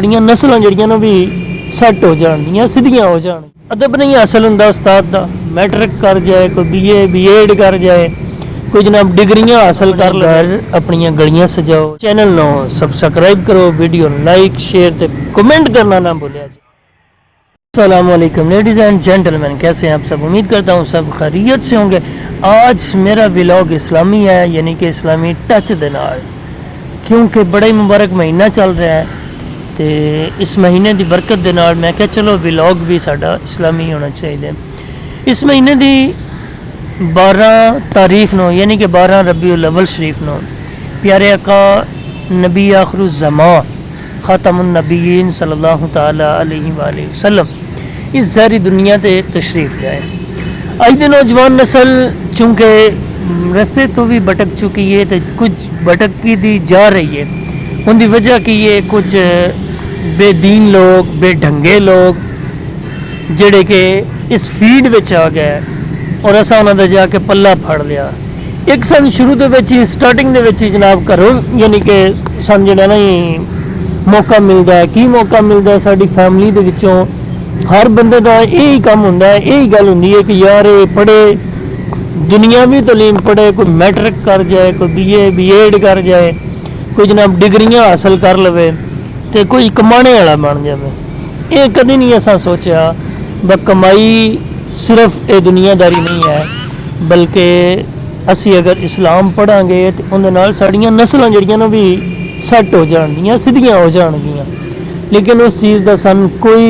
ਸਾਡੀਆਂ ਨਸਲਾਂ ਜਿਹੜੀਆਂ ਨੇ ਵੀ ਸੈੱਟ ਹੋ ਜਾਣਗੀਆਂ, ਸਿੱਧੀਆਂ ਹੋ ਜਾਣ। ਅਦਬ ਨਹੀਂ ਹਾਸਲ ਹੁੰਦਾ ਉਸਤਾਦ ਦਾ, ਮੈਟ੍ਰਿਕ ਕਰ ਜਾਏ, ਕੋਈ BA B.Ed ਕਰ ਜਾਏ, ਕੋਈ ਜਨਾਬ ਡਿਗਰੀਆਂ ਹਾਸਲ ਕਰ ਲਵੇ, ਆਪਣੀਆਂ ਗਲੀਆਂ सजाओ। चैनल ਨੂੰ सब्सक्राइब करो, वीडियो लाइक शेयर ਤੇ कमेंट करना ना भूलिया जी। अस्सलाम वालेकुम लेडीज़ एंड जेंटलमैन, कैसे हैं आप सब? उम्मीद करता हूँ सब खैरियत से होंगे। आज मेरा व्लॉग इस्लामी है, यानी कि इस्लामी टच दे नाल, क्योंकि बड़ा ही मुबारक महीना चल रहा है तो इस महीने की बरकत दे नाल मैं क्या चलो व्लॉग भी साडा इस्लामी होना चाहिए। इस महीने की 12 तारीख नो, यानी कि 12 रबीउल अव्वल शरीफ नो, प्यारे आका नबी आखिरुज़्ज़मा खातमुन नबीयीन सल्लल्लाहु ताला अलैहि वसल्लम इस सारी दुनिया ते तशरीफ लाए। अज दी नौजवान नस्ल चूँकि रस्ते तो भी भटक चुकी है तो कुछ भटकी दी जा रही है। उनकी वजह की है कुछ बेदीन लोग, बेढंगे लोग जेड़े कि इस फीड विच आ गए और असा उन्होंने जाके पल्ला फड़ लिया। एक सन शुरू दे विच ही स्टार्टिंग दे विच ही जनाब घरों यानी कि सन जिहड़ा ना मौका मिलता है। की मौका मिलता है? साडी फैमिली दे विचों हर बंदे का यही काम होंदा है, यही गल होंदी है कि यार ये पढ़े, दुनियावी तलीम पढ़े, कोई मैट्रिक कर जाए, कोई BA B.Ed कर जाए, कोई जनाब डिग्रियां हासिल कर लवे तो कोई कमाने वाला बन जाए। ये कभी नहीं असा सोचा ब कमाई सिर्फ ये दुनियादारी नहीं है, बल्कि असी अगर इस्लाम पढ़ांगे तो उहदे नाल साड़ियां नस्लां जिहड़ियां ने भी सैट हो जाणगियां, सिद्धियां हो जाणगियां। लेकिन उस चीज़ का सन कोई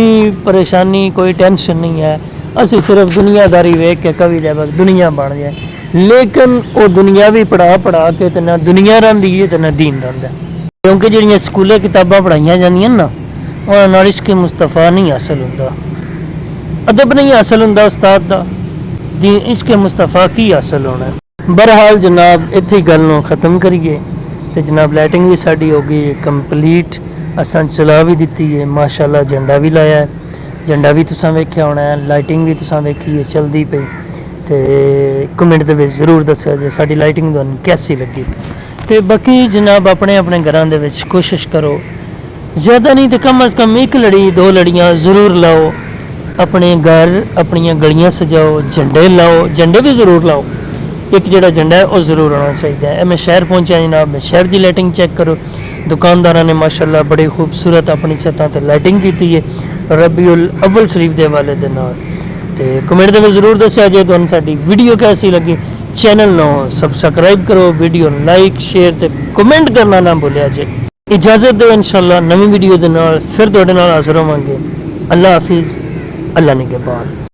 परेशानी, कोई टेंशन नहीं है। असी सिर्फ दुनियादारी वेख के कभी दे बस दुनिया बन जाए, लेकिन वो दुनिया भी पढ़ा के तो ना दुनिया रहिंदी है तो ना दीन रहिंदा। क्योंकि जिहड़ियां स्कूले किताबां पढ़ाईयां जांदियां ना, उहनां नाल इश्क मुस्तफा नहीं हासिल हुंदा, अदब नहीं हासिल हुंदा उस्ताद दा, दीन इश्क मुस्तफा की हासिल होना। बहरहाल जनाब इत्थे गल नूं खत्म करिए तो जनाब लाइटिंग भी साड़ी हो गई कंप्लीट, असां चला भी दी है माशाल्लाह, झंडा भी लाया है, झंडा भी तुसां वेख्या होना है, लाइटिंग भी तुसां वेखी है चलती पई। तो कमेंट दे विच जरूर दस्सिया जे साडी लाइटिंग तुहानूं कैसी लगी। तो बाकी जनाब अपने अपने घरां दे विच कोशिश करो, ज़्यादा नहीं तो कम अज़ कम एक लड़ी 2 लड़ियाँ जरूर लाओ, अपने घर अपनियां गलियां सजाओ, झंडे लाओ, झंडे भी जरूर लाओ। एक जोड़ा झंडा है वह जरूर होना चाहिए। मैं शहर पहुंचा जनाब, मैं शहर की लाइटिंग चेक करो, दुकानदारों ने माशाल्लाह बड़ी खूबसूरत अपनी छतों पर लाइटिंग की है रबीउल अव्वल शरीफ के हवाले के नाल। तो कमेंट में जरूर दस्या जे तुहानूं साडी वीडियो कैसी लगी। चैनल नूं सब्सक्राइब करो, वीडियो लाइक शेयर ते कमेंट करना ना भूलिया जे। इजाज़त दो, इंशाअल्लाह नवी वीडियो के नाल फिर तुहाडे नाल हाज़र होवांगे। अल्लाह हाफिज़, अल्लाह निगहबान।